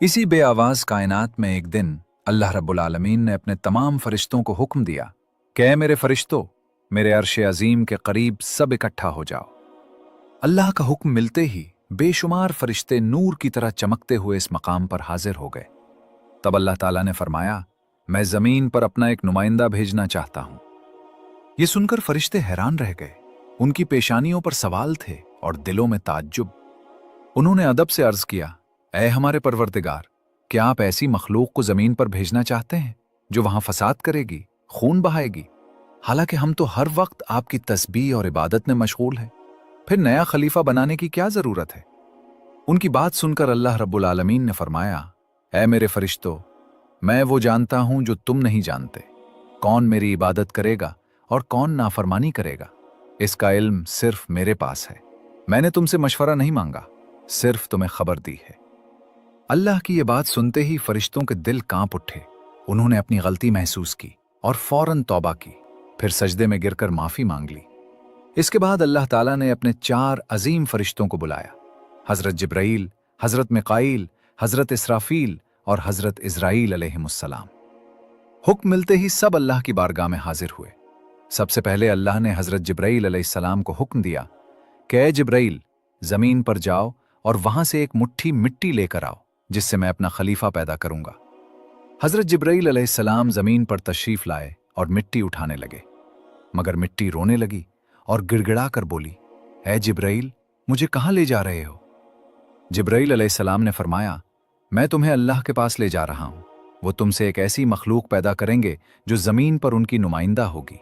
इसी बेआवाज कायनात में एक दिन अल्लाह रब्बुल आलमीन ने अपने तमाम फरिश्तों को हुक्म दिया कि ऐ मेरे फरिश्तों, मेरे अर्श अजीम के करीब सब इकट्ठा हो जाओ। अल्लाह का हुक्म मिलते ही बेशुमार फरिश्ते नूर की तरह चमकते हुए इस मकाम पर हाजिर हो गए। तब अल्लाह ताला ने फरमाया, मैं जमीन पर अपना एक नुमाइंदा भेजना चाहता हूं। ये सुनकर फरिश्ते हैरान रह गए। उनकी पेशानियों पर सवाल थे और दिलों में ताज्जुब। उन्होंने अदब से अर्ज किया, ऐ हमारे परवरदिगार, क्या आप ऐसी मखलूक को जमीन पर भेजना चाहते हैं जो वहां फसाद करेगी, खून बहाएगी? हालांकि हम तो हर वक्त आपकी तस्बीह और इबादत में मशगूल हैं। फिर नया खलीफा बनाने की क्या जरूरत है? उनकी बात सुनकर अल्लाह रब्बुल आलमीन ने फरमाया, ऐ मेरे फरिश्तों, मैं वो जानता हूं जो तुम नहीं जानते। कौन मेरी इबादत करेगा और कौन नाफरमानी करेगा, इसका इल्म सिर्फ मेरे पास है। मैंने तुमसे मशवरा नहीं मांगा, सिर्फ तुम्हें खबर दी है। अल्लाह की ये बात सुनते ही फरिश्तों के दिल कांप उठे। उन्होंने अपनी गलती महसूस की और फौरन तौबा की, फिर सजदे में गिरकर माफी मांग ली। इसके बाद अल्लाह ताला ने अपने 4 अजीम फरिश्तों को बुलाया, हजरत जिब्राईल, हजरत मिकाईल, हजरत इसराफील और हजरत इज़राईल अलैहिमुस्सलाम। हुक्म मिलते ही सब अल्लाह की बारगाह में हाजिर हुए। सबसे पहले अल्लाह ने हजरत जिब्राईल अलैहिस्सलाम को हुक्म दिया कि ऐ जिब्राईल, जमीन पर जाओ और वहां से एक मुट्ठी मिट्टी लेकर आओ जिससे मैं अपना खलीफा पैदा करूंगा। हजरत जिब्राईल अलैहिस्सलाम जमीन पर तशरीफ लाए और मिट्टी उठाने लगे, मगर मिट्टी रोने लगी और गिड़गिड़ा कर बोली, ऐ जिब्राईल, मुझे कहां ले जा रहे हो? जिब्राईल अलैहिस्सलाम ने फरमाया, मैं तुम्हें अल्लाह के पास ले जा रहा हूं। वो तुमसे एक ऐसी मखलूक पैदा करेंगे जो जमीन पर उनकी नुमाइंदा होगी।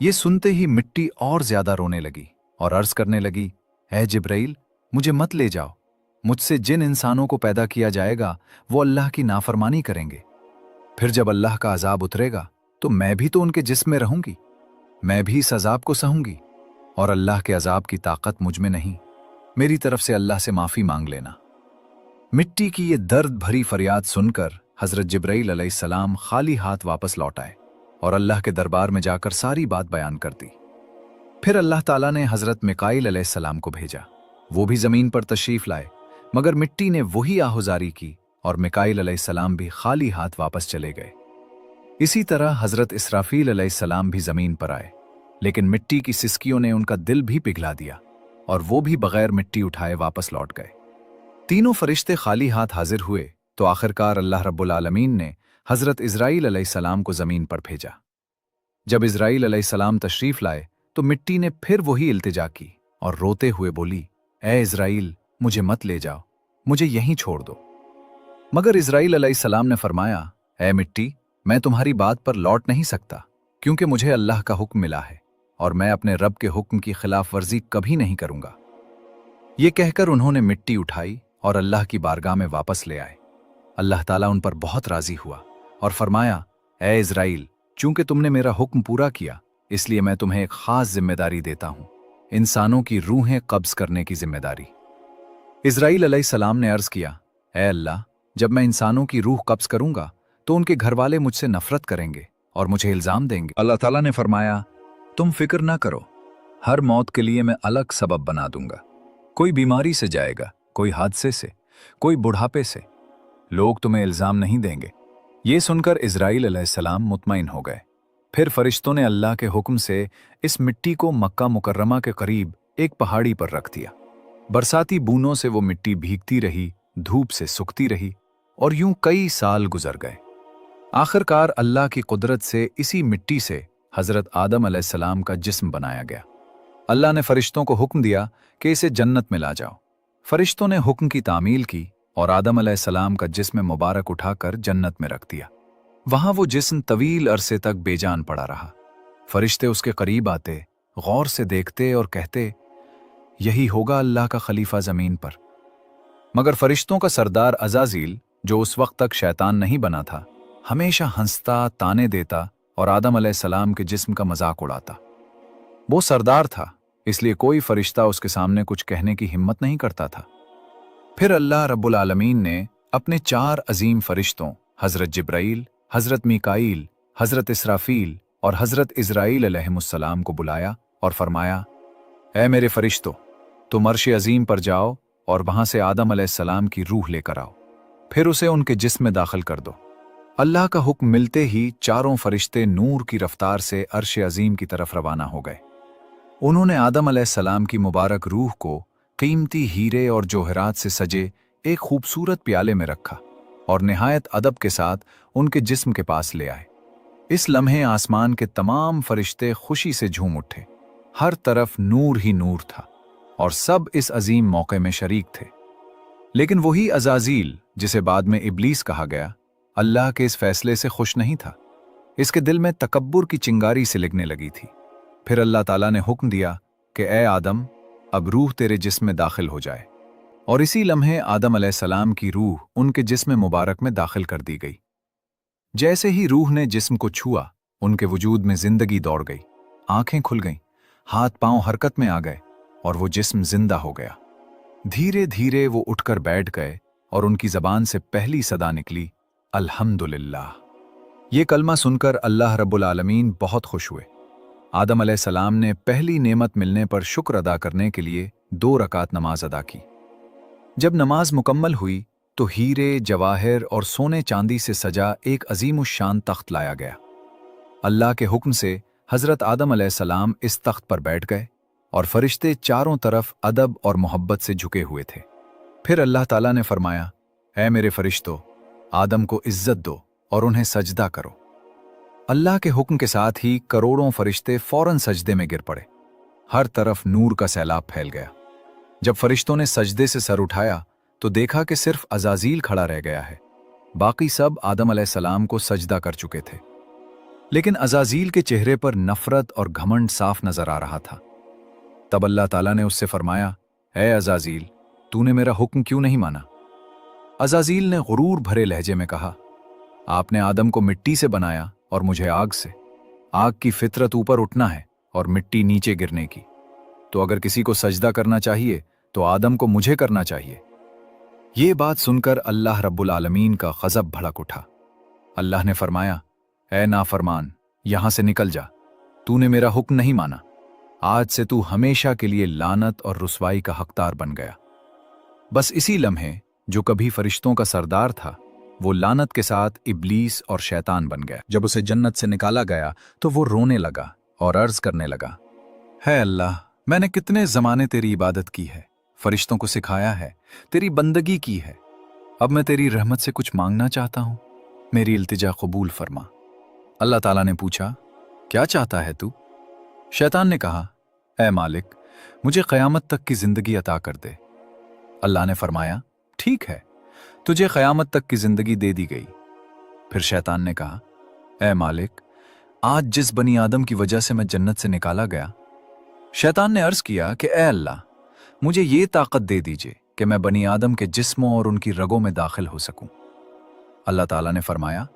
ये सुनते ही मिट्टी और ज्यादा रोने लगी और अर्ज करने लगी, ऐ जिब्राईल, मुझे मत ले जाओ। मुझसे जिन इंसानों को पैदा किया जाएगा वो अल्लाह की नाफरमानी करेंगे। फिर जब अल्लाह का अजाब उतरेगा तो मैं भी तो उनके जिस्म में रहूंगी। मैं भी इस अजाब को सहूंगी और अल्लाह के अजाब की ताकत मुझ में नहीं। मेरी तरफ से अल्लाह से माफी मांग लेना। मिट्टी की ये दर्द भरी फरियाद सुनकर हजरत जिब्राईल अलैहिस्सलाम खाली हाथ वापस लौट आए और अल्लाह के दरबार में जाकर सारी बात बयान कर दी। फिर अल्लाह ताला ने हजरत मिकाईल अलैहिस्सलाम को भेजा। वो भी जमीन पर तशरीफ लाए, मगर मिट्टी ने वही आहुजारी की और मिकाईल अलैहिस्सलाम भी खाली हाथ वापस चले गए। इसी तरह हजरत इसराफील अलैहिस्सलाम भी जमीन पर आए, लेकिन मिट्टी की सिसकियों ने उनका दिल भी पिघला दिया और वो भी बगैर मिट्टी उठाए वापस लौट गए। तीनों फरिश्ते खाली हाथ हाजिर हुए तो आखिरकार अल्लाह रब्बुल आलमीन ने हजरत इज़राईल अलैहिस्सलाम को जमीन पर भेजा। जब इज़राईल अलैहिस्सलाम तशरीफ लाए तो मिट्टी ने फिर वही इल्तिजा की और रोते हुए बोली, ऐ इज़राईल, मुझे मत ले जाओ, मुझे यहीं छोड़ दो। मगर इज़राईल अलैहिस्सलाम ने फरमाया, ऐ मिट्टी, मैं तुम्हारी बात पर लौट नहीं सकता, क्योंकि मुझे अल्लाह का हुक्म मिला है और मैं अपने रब के हुक्म की खिलाफ वर्जी कभी नहीं करूंगा। ये कहकर उन्होंने मिट्टी उठाई और अल्लाह की बारगाह में वापस ले आए। अल्लाह ताला उन पर बहुत राजी हुआ और फरमाया, ऐ इज़राईल, चूंकि तुमने मेरा हुक्म पूरा किया, इसलिए मैं तुम्हें एक खास जिम्मेदारी देता हूं, इंसानों की रूहें कब्ज करने की जिम्मेदारी। इज़राईल अलैहिस्सलाम ने अर्ज किया, ऐ अल्लाह, जब मैं इंसानों की रूह कब्ज करूंगा तो उनके घर वाले मुझसे नफरत करेंगे और मुझे इल्जाम देंगे। अल्लाह ताला ने फरमाया, तुम फिक्र ना करो, हर मौत के लिए मैं अलग सबब बना दूंगा। कोई बीमारी से जाएगा, कोई हादसे से, कोई बुढ़ापे से। लोग तुम्हें इल्जाम नहीं देंगे। ये सुनकर इज़राईल अलैहिस्सलाम मुतमईन हो गए। फिर फरिश्तों ने अल्लाह के हुक्म से इस मिट्टी को मक्का मुकर्रमा के करीब एक पहाड़ी पर रख दिया। बरसाती बूंदों से वो मिट्टी भीगती रही, धूप से सूखती रही और यूं कई साल गुजर गए। आखिरकार अल्लाह की कुदरत से इसी मिट्टी से हजरत आदम अलैहिस्सलाम का जिस्म बनाया गया। अल्लाह ने फरिश्तों को हुक्म दिया कि इसे जन्नत में ला जाओ। फरिश्तों ने हुक्म की तामील की और आदम अलैहिस्सलाम का जिस्म मुबारक उठाकर जन्नत में रख दिया। वहां वो जिस्म तवील अरसे तक बेजान पड़ा रहा। फरिश्ते उसके करीब आते, गौर से देखते और कहते, यही होगा अल्लाह का खलीफा जमीन पर। मगर फरिश्तों का सरदार अज़ाज़ील, जो उस वक्त तक शैतान नहीं बना था, हमेशा हंसता, ताने देता और आदम अलैहिस्सलाम के जिस्म का मजाक उड़ाता। वो सरदार था, इसलिए कोई फरिश्ता उसके सामने कुछ कहने की हिम्मत नहीं करता था। फिर अल्लाह रब्बुल आलमीन ने अपने 4 अजीम फरिश्तों हजरत जिब्राईल, हजरत मिकाईल, हजरत इसराफील और हजरत इज़राईल अलैहिमुस्सलाम को बुलाया और फरमाया, ऐ मेरे फरिश्तों, तुम अर्श अजीम पर जाओ और वहां से आदम अलैहिस्सलाम की रूह लेकर आओ। फिर उसे उनके जिस्म में दाखिल कर दो। अल्लाह का हुक्म मिलते ही चारों फरिश्ते नूर की रफ्तार से अर्श अजीम की तरफ रवाना हो गए। उन्होंने आदम अलैहिस्सलाम की मुबारक रूह को कीमती हीरे और जोहरात से सजे एक खूबसूरत प्याले में रखा और निहायत अदब के साथ उनके जिस्म के पास ले आए। इस लम्हे आसमान के तमाम फरिश्ते खुशी से झूम उठे। हर तरफ नूर ही नूर था और सब इस अजीम मौके में शरीक थे। लेकिन वही अज़ाज़ील, जिसे बाद में इब्लीस कहा गया, अल्लाह के इस फैसले से खुश नहीं था। इसके दिल में तकब्बुर की चिंगारी सिलगने लगी थी। फिर अल्लाह ताला ने हुक्म दिया कि ए आदम, अब रूह तेरे जिस्म में दाखिल हो जाए। और इसी लम्हे आदम अलैहिस्सलाम की रूह उनके जिस्म मुबारक में दाखिल कर दी गई। जैसे ही रूह ने जिस्म को छुआ, उनके वजूद में जिंदगी दौड़ गई। आंखें खुल गईं, हाथ पांव हरकत में आ गए और वो जिस्म जिंदा हो गया। धीरे धीरे वो उठकर बैठ गए और उनकी जबान से पहली सदा निकली, अल्हम्दुलिल्लाह। ये कलमा सुनकर अल्लाह रब्बुल आलमीन बहुत खुश हुए। आदम अलैहिस्सलाम ने पहली नेमत मिलने पर शुक्र अदा करने के लिए 2 रकात नमाज अदा की। जब नमाज मुकम्मल हुई तो हीरे, जवाहिर और सोने चांदी से सजा एक अजीमुश्शान तख्त लाया गया। अल्लाह के हुक्म से हजरत आदम अलैहिस्सलाम इस तख्त पर बैठ गए और फरिश्ते चारों तरफ अदब और मोहब्बत से झुके हुए थे। फिर अल्लाह ताला ने फरमाया, ऐ मेरे फरिश्तों, आदम को इज्जत दो और उन्हें सजदा करो। अल्लाह के हुक्म के साथ ही करोड़ों फरिश्ते फौरन सजदे में गिर पड़े। हर तरफ नूर का सैलाब फैल गया। जब फरिश्तों ने सजदे से सर उठाया तो देखा कि सिर्फ अज़ाज़ील खड़ा रह गया है। बाकी सब आदम अलैहिस्सलाम को सजदा कर चुके थे। लेकिन अज़ाज़ील के चेहरे पर नफरत और घमंड साफ नजर आ रहा था। तब अल्लाह ताला ने उससे फरमाया, ऐ अज़ाज़ील, तूने मेरा हुक्म क्यों नहीं माना? अज़ाज़ील ने गुरूर भरे लहजे में कहा, आपने आदम को मिट्टी से बनाया और मुझे आग से। आग की फितरत ऊपर उठना है और मिट्टी नीचे गिरने की। तो अगर किसी को सजदा करना चाहिए तो आदम को मुझे करना चाहिए। ये बात सुनकर अल्लाह रब्बुल आलमीन का गज़ब भड़क उठा। अल्लाह ने फरमाया, ऐ नाफरमान, यहां से निकल जा। तूने मेरा हुक्म नहीं माना। आज से तू हमेशा के लिए लानत और रुसवाई का हकदार बन गया। बस इसी लम्हे जो कभी फरिश्तों का सरदार था, वो लानत के साथ इब्लीस और शैतान बन गया। जब उसे जन्नत से निकाला गया तो वो रोने लगा और अर्ज करने लगा, है अल्लाह, मैंने कितने ज़माने तेरी इबादत की है, फरिश्तों को सिखाया है, तेरी बंदगी की है। अब मैं तेरी रहमत से कुछ मांगना चाहता हूं, मेरी इल्तिजा कबूल फरमा। अल्लाह ताला ने पूछा, क्या चाहता है तू? शैतान ने कहा, ऐ मालिक, मुझे क़यामत तक की जिंदगी अता कर दे। अल्लाह ने फरमाया, ठीक है, तुझे क़यामत तक की जिंदगी दे दी गई। फिर शैतान ने कहा, ऐ मालिक, आज जिस बनी आदम की वजह से मैं जन्नत से निकाला गया। शैतान ने अर्ज किया कि ऐ अल्लाह, मुझे ये ताकत दे दीजिए कि मैं बनी आदम के जिस्मों और उनकी रगों में दाखिल हो सकूं। अल्लाह ताला ने फरमाया,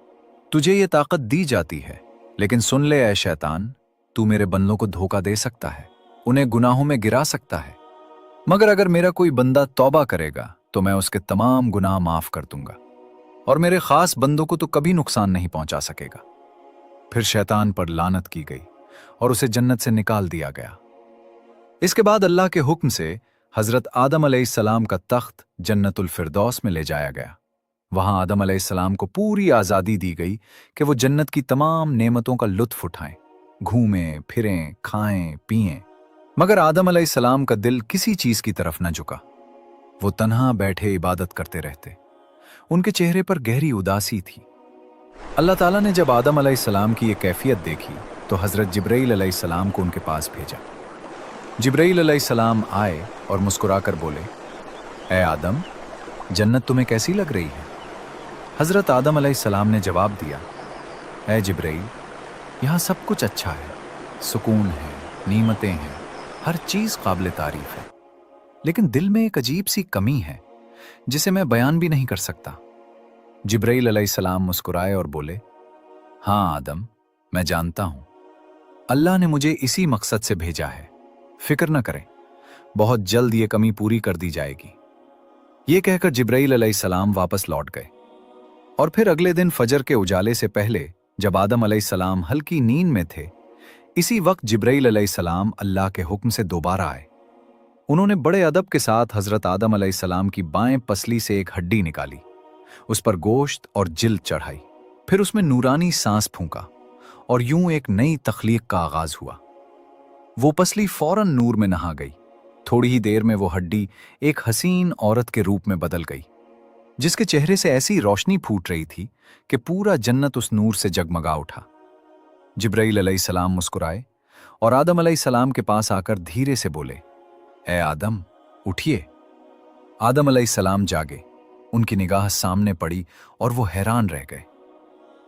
तुझे ये ताकत दी जाती है, लेकिन सुन ले ऐ शैतान, तू मेरे बंदों को धोखा दे सकता है, उन्हें गुनाहों में गिरा सकता है, मगर अगर मेरा कोई बंदा तौबा करेगा तो मैं उसके तमाम गुनाह माफ कर दूंगा और मेरे खास बंदों को तो कभी नुकसान नहीं पहुंचा सकेगा। फिर शैतान पर लानत की गई और उसे जन्नत से निकाल दिया गया। इसके बाद अल्लाह के हुक्म से हजरत आदम अलैहिस्सलाम का तख्त जन्नतुल फिरदौस में ले जाया गया। वहां आदम अलैहिस्सलाम को पूरी आज़ादी दी गई कि वो जन्नत की तमाम नेमतों का लुत्फ उठाएं, घूमें फिरें, खाएं पिएं। मगर आदम अलैहिस्सलाम का दिल किसी चीज की तरफ न झुका। वो तन्हा बैठे इबादत करते रहते। उनके चेहरे पर गहरी उदासी थी। अल्लाह ताला ने जब आदम अलैहिस्सलाम की ये कैफियत देखी तो हजरत जिब्राईल अलैहिस्सलाम को उनके पास भेजा। जिब्राईल अलैहिस्सलाम आए और मुस्कुराकर बोले, ऐ आदम, जन्नत तुम्हें कैसी लग रही है? हजरत आदम अलैहिस्सलाम ने जवाब दिया, ऐ जिब्राईल, यहाँ सब कुछ अच्छा है, सुकून है, नीमतें हैं, हर चीज काबिल तारीफ है, लेकिन दिल में एक अजीब सी कमी है जिसे मैं बयान भी नहीं कर सकता। जिब्राईल अलैहिस्सलाम मुस्कुराए और बोले, हाँ आदम, मैं जानता हूं, अल्लाह ने मुझे इसी मकसद से भेजा है, फिक्र न करें, बहुत जल्द ये कमी पूरी कर दी जाएगी। ये कहकर जिब्राईल अलैहिस्सलाम वापस लौट गए। और फिर अगले दिन फजर के उजाले से पहले जब आदम अलैहिस्सलाम हल्की नींद में थे, इसी वक्त जिब्राईल अलैहिस्सलाम अल्लाह के हुक्म से दोबारा आए। उन्होंने बड़े अदब के साथ हजरत आदम अलैहिस्सलाम की बाएं पसली से एक हड्डी निकाली, उस पर गोश्त और जिल्द चढ़ाई, फिर उसमें नूरानी सांस फूंका और यूं एक नई तख्लीक का आगाज हुआ। वो पसली फौरन नूर में नहा गई। थोड़ी ही देर में वो हड्डी एक हसीन औरत के रूप में बदल गई, जिसके चेहरे से ऐसी रोशनी फूट रही थी कि पूरा जन्नत उस नूर से जगमगा उठा। जिब्राइल अलैहिस्सलाम मुस्कुराए और आदम अलैहिस्सलाम के पास आकर धीरे से बोले, ए आदम, उठिए। आदम अलैहिस्सलाम जागे, उनकी निगाह सामने पड़ी और वो हैरान रह गए।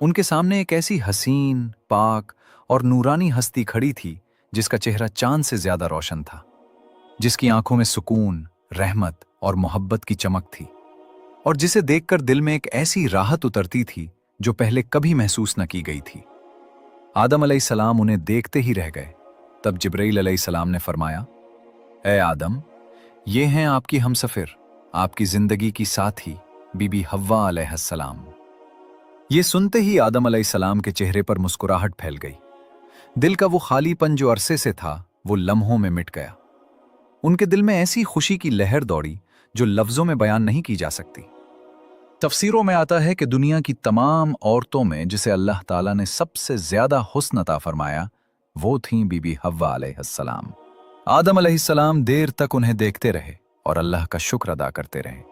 उनके सामने एक ऐसी हसीन, पाक और नूरानी हस्ती खड़ी थी जिसका चेहरा चांद से ज्यादा रोशन था, जिसकी आंखों में सुकून, रहमत और मोहब्बत की चमक थी, और जिसे देखकर दिल में एक ऐसी राहत उतरती थी जो पहले कभी महसूस न की गई थी। आदम अलैहिस्सलाम उन्हें देखते ही रह गए। तब जिब्राइल अलैहिस्सलाम ने फरमाया, ए आदम, ये हैं आपकी हमसफर, आपकी जिंदगी की साथी बीबी हव्वा अलैहिस्सलाम। ये सुनते ही आदम अलैहिस्सलाम के चेहरे पर मुस्कुराहट फैल गई। दिल का वो खालीपन जो अरसे से था, वो लम्हों में मिट गया। उनके दिल में ऐसी खुशी की लहर दौड़ी जो लफ्जों में बयान नहीं की जा सकती। तफसीरों में आता है कि दुनिया की तमाम औरतों में जिसे अल्लाह ताला ने सबसे ज्यादा हुस्न अता फरमाया, वो थीं बीबी हव्वा अलैहिस्सलाम। आदम अलैहिस्सलाम देर तक उन्हें देखते रहे और अल्लाह का शुक्र अदा करते रहे।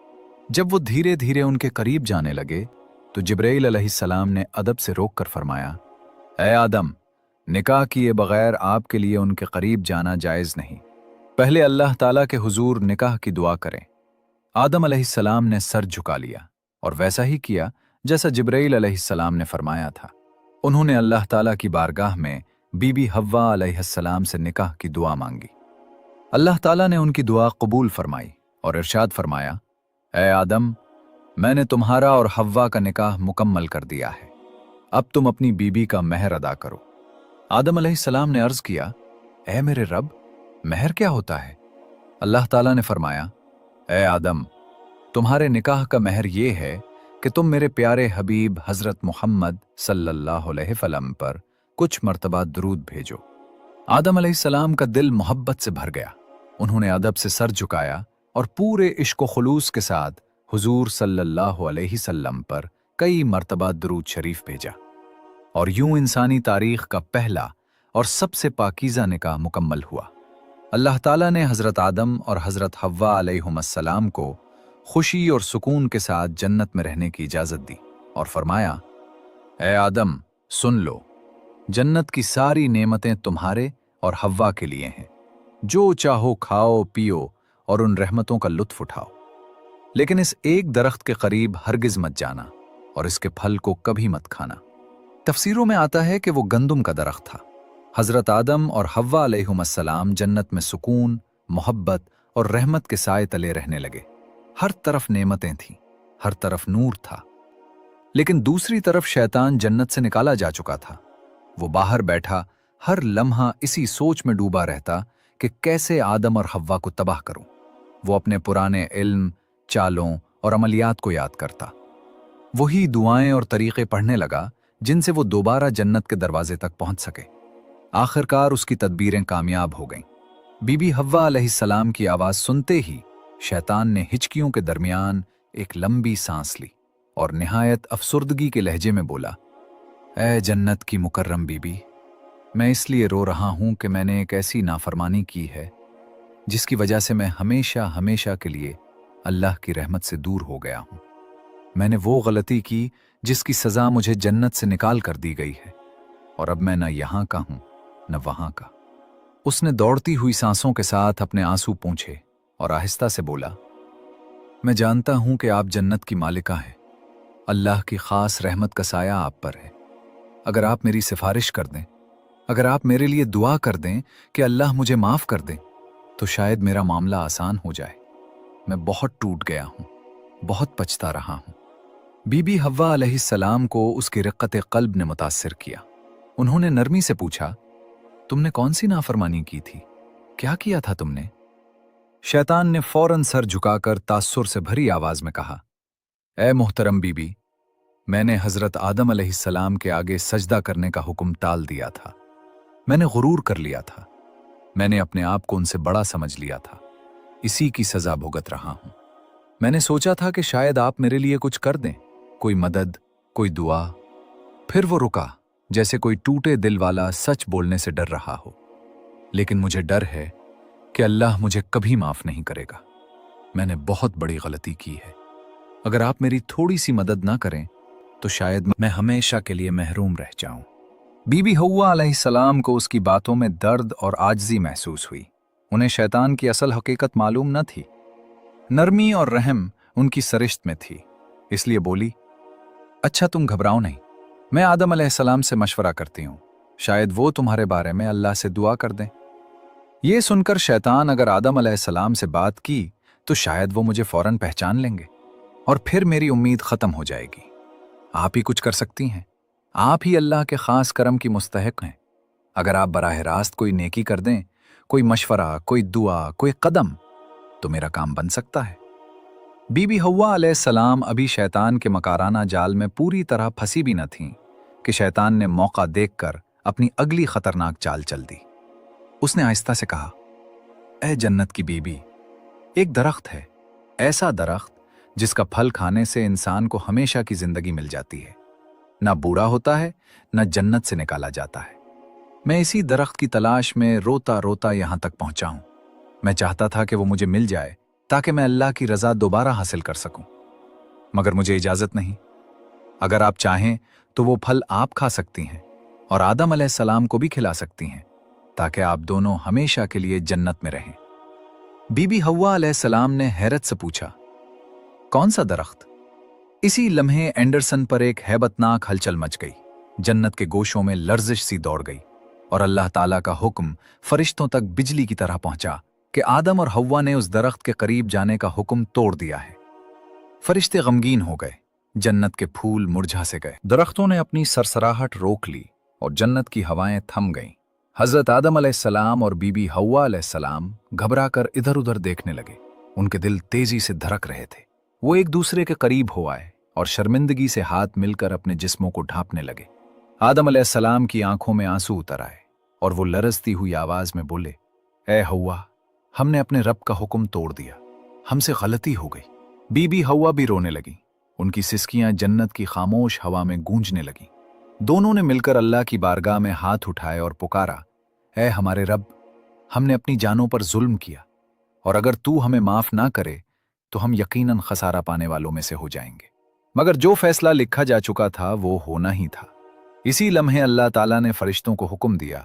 जब वो धीरे धीरे उनके करीब जाने लगे तो जिब्राइल अलैहिस्सलाम ने अदब से रोक कर फरमाया, ए आदम, निकाह किए बगैर आपके लिए उनके करीब जाना जायज नहीं। पहले अल्लाह ताला के हुजूर निकाह की दुआ करें। आदम अलैहिस्सलाम ने सर झुका लिया और वैसा ही किया जैसा जिब्राइल अलैहिस्सलाम ने फरमाया था। उन्होंने अल्लाह ताला की बारगाह में बीबी हव्वा अलैहिस्सलाम से निकाह की दुआ मांगी। अल्लाह ताला ने उनकी दुआ कबूल फरमाई और इरशाद फरमाया, ए आदम, मैंने तुम्हारा और हव्वा का निकाह मुकम्मल कर दिया है। अब तुम अपनी बीबी का महर अदा करो। आदम अलैहिस्सलाम ने अर्ज किया, ए मेरे रब, महर क्या होता है? अल्लाह ताला ने फरमाया, ए आदम, तुम्हारे निकाह का महर ये है कि तुम मेरे प्यारे हबीब हजरत मोहम्मद सल्लल्लाहु अलैहि वसल्लम पर कुछ मर्तबा दुरूद भेजो। आदम अलैहिस्सलाम का दिल मोहब्बत से भर गया। उन्होंने अदब से सर झुकाया और पूरे इश्क व खुलूस के साथ हुजूर सल्लल्लाहु अलैहि वसल्लम पर कई मर्तबा दुरूद शरीफ भेजा, और यूं इंसानी तारीख का पहला और सबसे पाकीज़ा निकाह मुकम्मल हुआ। अल्लाह ताला ने हजरत आदम और हजरत हव्वा अलैहिमुस्सलाम को खुशी और सुकून के साथ जन्नत में रहने की इजाजत दी और फरमाया, ए आदम, सुन लो, जन्नत की सारी नेमतें तुम्हारे और हव्वा के लिए हैं। जो चाहो खाओ पियो और उन रहमतों का लुत्फ उठाओ, लेकिन इस एक दरख्त के करीब हरगिज मत जाना और इसके फल को कभी मत खाना। तफसीरों में आता है कि वो गंदुम का दरख्त था। हजरत आदम और हव्वा अलैहिमुस्सलाम जन्नत में सुकून, मोहब्बत और रहमत के साए तले रहने लगे। हर तरफ नेमतें थीं, हर तरफ नूर था, लेकिन दूसरी तरफ शैतान जन्नत से निकाला जा चुका था। वो बाहर बैठा हर लम्हा इसी सोच में डूबा रहता कि कैसे आदम और हव्वा को तबाह करूं। वो अपने पुराने इल्म, चालों और अमलियात को याद करता, वही दुआएं और तरीके पढ़ने लगा जिनसे वो दोबारा जन्नत के दरवाजे तक पहुंच सके। आखिरकार उसकी तदबीरें कामयाब हो गईं। बीबी हव्वा अलैहिस्सलाम की आवाज सुनते ही शैतान ने हिचकियों के दरमियान एक लंबी सांस ली और निहायत अफसुर्दगी के लहजे में बोला, ए जन्नत की मुकर्रम बीबी, मैं इसलिए रो रहा हूं कि मैंने एक ऐसी नाफरमानी की है जिसकी वजह से मैं हमेशा हमेशा के लिए अल्लाह की रहमत से दूर हो गया हूं। मैंने वो गलती की जिसकी सजा मुझे जन्नत से निकाल कर दी गई है, और अब मैं न यहां का हूं न वहां का। उसने दौड़ती हुई सांसों के साथ अपने आंसू पोंछे और आहिस्ता से बोला, मैं जानता हूं कि आप जन्नत की मालिका हैं। अल्लाह की खास रहमत का साया आप पर है। अगर आप मेरी सिफारिश कर दें, अगर आप मेरे लिए दुआ कर दें कि अल्लाह मुझे माफ कर दे, तो शायद मेरा मामला आसान हो जाए। मैं बहुत टूट गया हूं, बहुत पछता रहा हूं। बीबी हव्वा अलैहिस्सलाम को उसकी रिक्कत क़ल्ब ने मुतासिर किया। उन्होंने नरमी से पूछा, तुमने कौन सी नाफरमानी की थी? क्या किया था तुमने? शैतान ने फौरन सर झुकाकर तासुर से भरी आवाज में कहा, ए मोहतरम बीबी, मैंने हजरत आदम अलैहिस्सलाम के आगे सजदा करने का हुक्म टाल दिया था। मैंने गुरूर कर लिया था। मैंने अपने आप को उनसे बड़ा समझ लिया था। इसी की सजा भुगत रहा हूं। मैंने सोचा था कि शायद आप मेरे लिए कुछ कर दें, कोई मदद, कोई दुआ। फिर वो रुका, जैसे कोई टूटे दिल वाला सच बोलने से डर रहा हो। लेकिन मुझे डर है कि अल्लाह मुझे कभी माफ नहीं करेगा। मैंने बहुत बड़ी गलती की है। अगर आप मेरी थोड़ी सी मदद ना करें तो शायद मैं हमेशा के लिए महरूम रह जाऊं। बीबी हव्वा अलैहिस्सलाम को उसकी बातों में दर्द और आजिज़ी महसूस हुई। उन्हें शैतान की असल हकीकत मालूम न थी। नरमी और रहम उनकी सरिश्त में थी, इसलिए बोली, अच्छा तुम घबराओ नहीं, मैं आदम अलैहिस्सलाम से मशवरा करती हूँ, शायद वो तुम्हारे बारे में अल्लाह से दुआ कर दें। ये सुनकर शैतान अगर आदम अलैहिस्सलाम से बात की तो शायद वो मुझे फौरन पहचान लेंगे और फिर मेरी उम्मीद खत्म हो जाएगी। आप ही कुछ कर सकती हैं, आप ही अल्लाह के खास करम की मुस्तहिक हैं। अगर आप बराह रास्त कोई नेकी कर दें, कोई मशवरा, कोई दुआ, कोई कदम, तो मेरा काम बन सकता है। बीबी हव्वा अलैहिस्सलाम अभी शैतान के मकाराना जाल में पूरी तरह फंसी भी न थीं कि शैतान ने मौका देखकर अपनी अगली खतरनाक चाल चल दी। उसने आहिस्ता से कहा, ए जन्नत की बीबी, एक दरख्त है, ऐसा दरख्त जिसका फल खाने से इंसान को हमेशा की जिंदगी मिल जाती है, ना बूढ़ा होता है, ना जन्नत से निकाला जाता है। मैं इसी दरख्त की तलाश में रोता रोता यहां तक पहुंचा हूं। मैं चाहता था कि वो मुझे मिल जाए ताकि मैं अल्लाह की रजा दोबारा हासिल कर सकूं, मगर मुझे इजाजत नहीं। अगर आप चाहें तो वो फल आप खा सकती हैं और आदम अलैहिस्सलाम को भी खिला सकती हैं, ताकि आप दोनों हमेशा के लिए जन्नत में रहें। बीबी हव्वा अलैहिस्सलाम ने हैरत से पूछा, कौन सा दरख्त? इसी लम्हे एंडरसन पर एक हैबतनाक हलचल मच गई। जन्नत के गोशों में लर्जिश सी दौड़ गई और अल्लाह ताला का हुक्म फरिश्तों तक बिजली की तरह पहुंचा कि आदम और हव्वा ने उस दरख्त के करीब जाने का हुक्म तोड़ दिया है। फरिश्ते गमगीन हो गए, जन्नत के फूल मुरझा से गए, दरख्तों ने अपनी सरसराहट रोक ली और जन्नत की हवाएं थम गईं। हजरत आदम अलैहिस्सलाम और बीबी हव्वा अलैहिस्सलाम घबराकर इधर उधर देखने लगे। उनके दिल तेजी से धड़क रहे थे। वो एक दूसरे के करीब हो आए और शर्मिंदगी से हाथ मिलकर अपने जिस्मों को ढांपने लगे। आदम अलैहिस्सलाम की आंखों में आंसू उतर आए और वो लरजती हुई आवाज में बोले, ए हव्वा, हमने अपने रब का हुक्म तोड़ दिया, हमसे गलती हो गई। बीबी हव्वा भी रोने लगी। उनकी सिसकियां जन्नत की खामोश हवा में गूंजने लगी। दोनों ने मिलकर अल्लाह की बारगाह में हाथ उठाए और पुकारा, ए हमारे रब, हमने अपनी जानों पर जुल्म किया और अगर तू हमें माफ ना करे तो हम यकीनन खसारा पाने वालों में से हो जाएंगे। मगर जो फैसला लिखा जा चुका था वो होना ही था। इसी लम्हे अल्लाह ताला ने फरिश्तों को हुक्म दिया,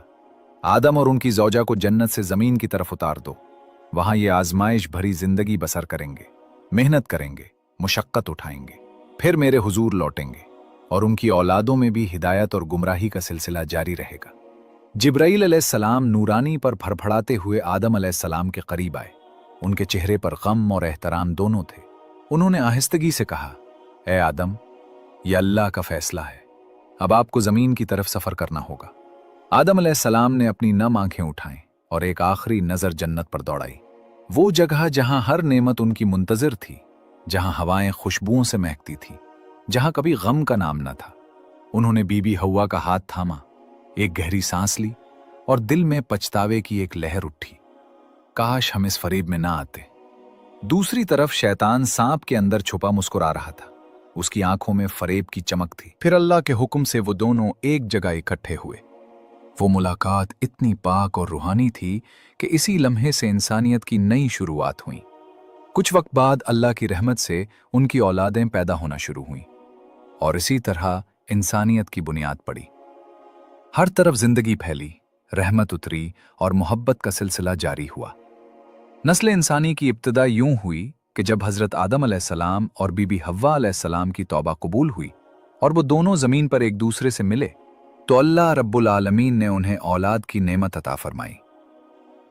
आदम और उनकी जौजा को जन्नत से जमीन की तरफ उतार दो। वहां ये आजमाइश भरी जिंदगी बसर करेंगे, मेहनत करेंगे, मुशक्कत उठाएंगे, फिर मेरे हुजूर लौटेंगे और उनकी औलादों में भी हिदायत और गुमराही का सिलसिला जारी रहेगा। जिब्राईल अलैहिस्सलाम नूरानी पर फड़फड़ाते हुए आदम अलैहिस्सलाम के करीब आए। उनके चेहरे पर गम और एहतराम दोनों थे। उन्होंने आहिस्तगी से कहा, ए आदम, यह अल्लाह का फैसला है, अब आपको जमीन की तरफ सफर करना होगा। आदम अलैहिस्सलाम ने अपनी नम आंखें उठाईं और एक आखिरी नजर जन्नत पर दौड़ाई। वो जगह जहां हर नेमत उनकी मुंतजिर थी, जहां हवाएं खुशबुओं से महकती थी, जहां कभी गम का नाम न था। उन्होंने बीबी हव्वा का हाथ थामा, एक गहरी सांस ली और दिल में पछतावे की एक लहर उठी, काश हम इस फरेब में ना आते। दूसरी तरफ शैतान सांप के अंदर छुपा मुस्कुरा रहा था। उसकी आंखों में फरेब की चमक थी। फिर अल्लाह के हुक्म से वो दोनों एक जगह इकट्ठे हुए। वो मुलाकात इतनी पाक और रूहानी थी कि इसी लम्हे से इंसानियत की नई शुरुआत हुई। कुछ वक्त बाद अल्लाह की रहमत से उनकी औलादें पैदा होना शुरू हुईं और इसी तरह इंसानियत की बुनियाद पड़ी। हर तरफ जिंदगी फैली, रहमत उतरी और मोहब्बत का सिलसिला जारी हुआ। नस्ल इंसानी की इब्तिदा यूं हुई कि जब हजरत आदम अलैहिस्सलाम और बीबी हव्वा अलैहिस्सलाम की तौबा कबूल हुई और वो दोनों जमीन पर एक दूसरे से मिले, तो अल्लाह रब्बुल आलमीन ने उन्हें औलाद की नेमत अता फरमाई।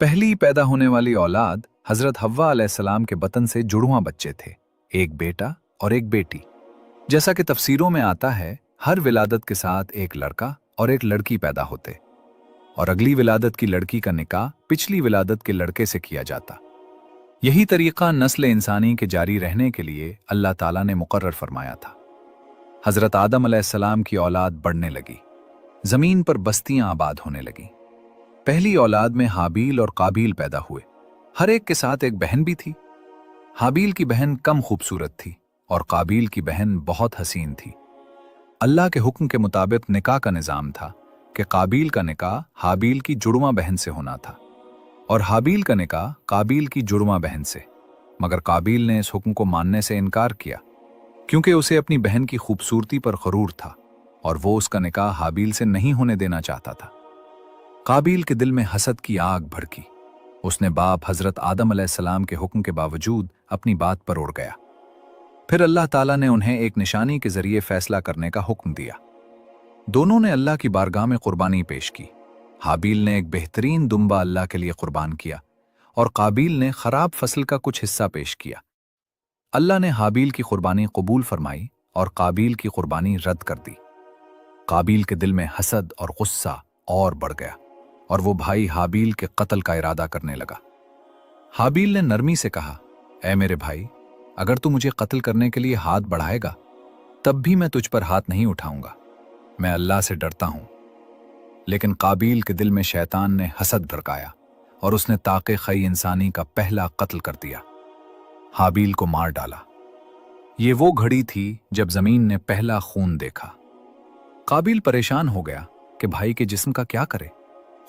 पहली पैदा होने वाली औलाद हजरत हव्वा अलैहिस्सलाम के बतन से जुड़वां बच्चे थे, एक बेटा और एक बेटी। जैसा कि तफसीरों में आता है, हर विलादत के साथ एक लड़का और एक लड़की पैदा होते और अगली विलादत की लड़की का निकाह पिछली विलादत के लड़के से किया जाता। यही तरीका नस्ल इंसानी के जारी रहने के लिए अल्लाह ताला ने मुकर्रर फरमाया था। हजरत आदम अलैहिस्सलाम की औलाद बढ़ने लगी, जमीन पर बस्तियां आबाद होने लगी। पहली औलाद में हाबील और काबील पैदा हुए। हर एक के साथ एक बहन भी थी। हाबील की बहन कम खूबसूरत थी और काबील की बहन बहुत हसीन थी। अल्लाह के हुक्म के मुताबिक निकाह का निज़ाम था कि काबील का निकाह हाबील की जुड़वा बहन से होना था और हाबील का निकाह काबील की जुड़वा बहन से। मगर काबील ने इस हुक्म को मानने से इनकार किया क्योंकि उसे अपनी बहन की खूबसूरती पर गरूर था और वो उसका निकाह हाबील से नहीं होने देना चाहता था। काबील के दिल में हसद की आग भड़की। उसने बाप हजरत आदम अलैहिस्सलाम के हुक्म के बावजूद अपनी बात पर उड़ गया। फिर अल्लाह ताला ने उन्हें एक निशानी के जरिए फैसला करने का हुक्म दिया। दोनों ने अल्लाह की बारगाह में कुर्बानी पेश की। हाबील ने एक बेहतरीन दुम्बा अल्लाह के लिए कुर्बान किया और काबील ने खराब फसल का कुछ हिस्सा पेश किया। अल्लाह ने हाबील की कुर्बानी कबूल फरमाई और काबील की कुर्बानी रद्द कर दी। काबील के दिल में हसद और गुस्सा और बढ़ गया और वो भाई हाबील के कत्ल का इरादा करने लगा। हाबील ने नरमी से कहा, ऐ मेरे भाई, अगर तू मुझे कत्ल करने के लिए हाथ बढ़ाएगा तब भी मैं तुझ पर हाथ नहीं उठाऊंगा। मैं अल्लाह से डरता हूं। लेकिन काबील के दिल में शैतान ने हसद भड़काया और उसने ताक़े खई इंसानी का पहला कत्ल कर दिया। हाबील को मार डाला। ये वो घड़ी थी जब जमीन ने पहला खून देखा। काबील परेशान हो गया कि भाई के जिस्म का क्या करे।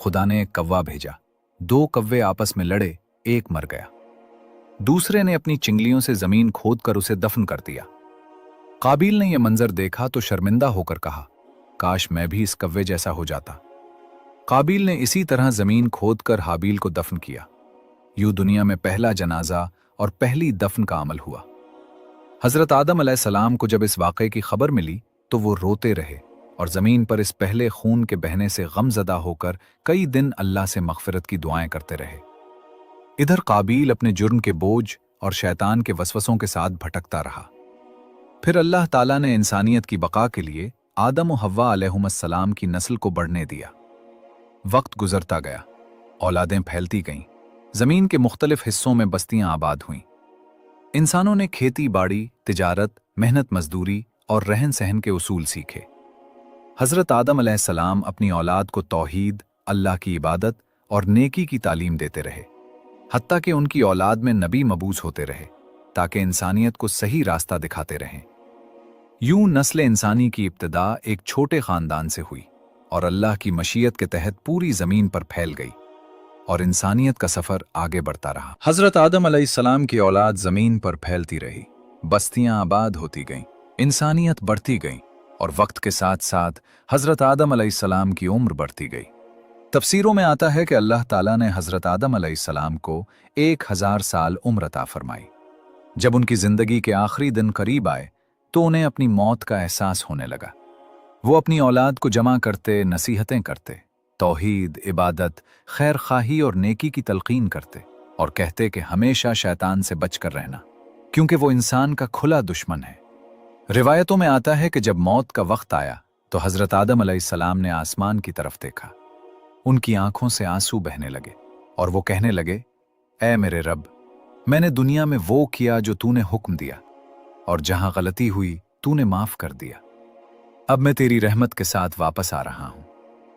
खुदा ने एक कौवा भेजा। 2 कौवे आपस में लड़े, एक मर गया। दूसरे ने अपनी चिंगलियों से जमीन खोदकर उसे दफन कर दिया। काबील ने यह मंजर देखा तो शर्मिंदा होकर कहा, काश मैं भी इस कौवे जैसा हो जाता। काबील ने इसी तरह जमीन खोदकर हाबील को दफन किया। यूं दुनिया में पहला जनाजा और पहली दफन का अमल हुआ। हजरत आदम अलैहिस्सलाम को जब इस वाक़े की खबर मिली तो वो रोते रहे और जमीन पर इस पहले खून के बहने से गमजदा होकर कई दिन अल्लाह से मग़फ़िरत की दुआएं करते रहे। इधर काबील अपने जुर्म के बोझ और शैतान के वसवसों के साथ भटकता रहा। फिर अल्लाह ताला ने इंसानियत की बका के लिए आदम और हव्वा अलैहिमुस्सलाम की नस्ल को बढ़ने दिया। वक्त गुजरता गया, औलादें फैलती गईं, जमीन के मुख्तलिफ हिस्सों में बस्तियां आबाद हुईं। इंसानों ने खेती बाड़ी, तिजारत, मेहनत मजदूरी और रहन सहन के उसूल सीखे। हजरत आदम अलैहिस्सलाम अपनी औलाद को तौहीद, अल्लाह की इबादत और नेकी की तालीम देते रहे, हत्ता कि उनकी औलाद में नबी मबूस होते रहे ताकि इंसानियत को सही रास्ता दिखाते रहें। यूं नस्ल इंसानी की इब्तिदा एक छोटे खानदान से हुई और अल्लाह की मशीयत के तहत पूरी जमीन पर फैल गई और इंसानियत का सफर आगे बढ़ता रहा। हजरत आदम अलैहिस्सलाम की औलाद जमीन पर फैलती रही, बस्तियां आबाद होती गईं, इंसानियत बढ़ती गई और वक्त के साथ साथ हजरत आदम अलैहिस्सलाम की उम्र बढ़ती गई। तफसीरों में आता है कि अल्लाह ताला ने हजरत आदम अलैहिस्सलाम को 1000 साल उम्र अता फरमाई। जब उनकी जिंदगी के आखिरी दिन करीब आए तो उन्हें अपनी मौत का एहसास होने लगा। वो अपनी औलाद को जमा करते, नसीहतें करते, तौहीद, इबादत, खैर खाही और नेकी की तलकीन करते और कहते कि हमेशा शैतान से बचकर रहना क्योंकि वो इंसान का खुला दुश्मन है। रिवायतों में आता है कि जब मौत का वक्त आया तो हजरत आदम अलैहिस्सलाम ने आसमान की तरफ देखा। उनकी आंखों से आंसू बहने लगे और वो कहने लगे, ऐ मेरे रब, मैंने दुनिया में वो किया जो तूने हुक्म दिया और जहां गलती हुई तूने माफ कर दिया। अब मैं तेरी रहमत के साथ वापस आ रहा हूं।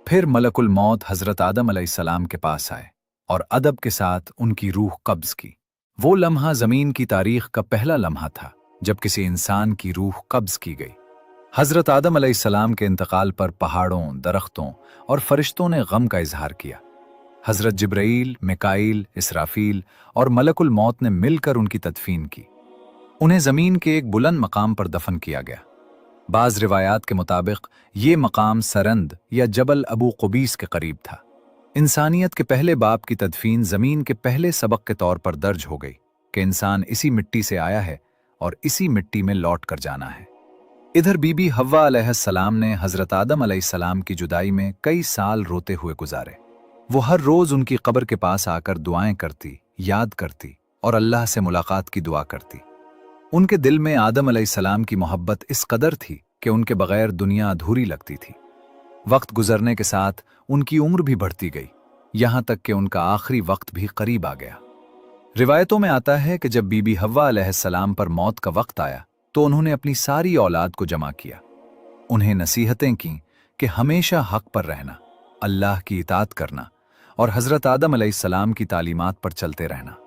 फिर मलकुल मौत हजरत आदम अलैहिस्सलाम के पास आए और अदब के साथ उनकी रूह कब्ज की। वो लम्हा जमीन की तारीख का पहला लम्हा था जब किसी इंसान की रूह कब्ज की गई। हजरत आदम अलैहिस्सलाम के इंतकाल पर पहाड़ों, दरख्तों और फरिश्तों ने गम का इजहार किया। हजरत जिब्राईल, मिकाईल, इसराफील और मलकुल मौत ने मिलकर उनकी तदफीन की। उन्हें जमीन के एक बुलंद मकाम पर दफन किया गया। बाज रिवायात के मुताबिक ये मकाम सरंद या जबल अबू कुबीस के करीब था। इंसानियत के पहले बाप की तदफीन जमीन के पहले सबक के तौर पर दर्ज हो गई कि इंसान इसी मिट्टी से आया है और इसी मिट्टी में लौट कर जाना है। इधर बीबी हव्वा अलैहिस्सलाम ने हजरत आदम अलैहिस्सलाम की जुदाई में कई साल रोते हुए गुजारे। वो हर रोज उनकी कब्र के पास आकर दुआएं करती, याद करती और अल्लाह से मुलाकात की दुआ करती। उनके दिल में आदम अलैहिस्सलाम की मोहब्बत इस कदर थी कि उनके बगैर दुनिया अधूरी लगती थी। वक्त गुजरने के साथ उनकी उम्र भी बढ़ती गई, यहां तक कि उनका आखिरी वक्त भी करीब आ गया। रिवायतों में आता है कि जब बीबी हव्वा अलैहिस्सलाम पर मौत का वक्त आया तो उन्होंने अपनी सारी औलाद को जमा किया। उन्हें नसीहतें की कि हमेशा हक पर रहना, अल्लाह की इताअत करना और हजरत आदम अलैहिस्सलाम की तालीमात पर चलते रहना।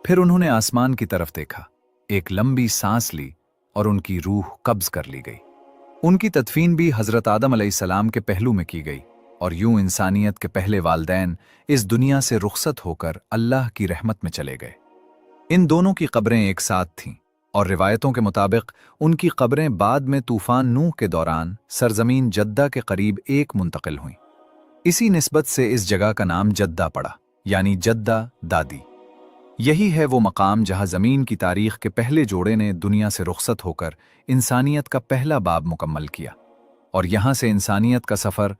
फिर उन्होंने आसमान की तरफ देखा, एक लंबी सांस ली और उनकी रूह कब्ज कर ली गई। उनकी तदफीन भी हजरत आदम अलैहिस्सलाम के पहलू में की गई और यूं इंसानियत के पहले वालदैन इस दुनिया से रुखसत होकर अल्लाह की रहमत में चले गए। इन दोनों की कब्रें एक साथ थीं और रिवायतों के मुताबिक उनकी कब्रें बाद में तूफान नूह के दौरान सरजमीन जद्दा के करीब एक मुंतकिल हुईं। इसी निस्बत से इस जगह का नाम जद्दा पड़ा, यानी जद्दा दादी। यही है वो मकाम जहां जमीन की तारीख के पहले जोड़े ने दुनिया से रुखसत होकर इंसानियत का पहला बाब मुकम्मल किया और यहां से इंसानियत का सफर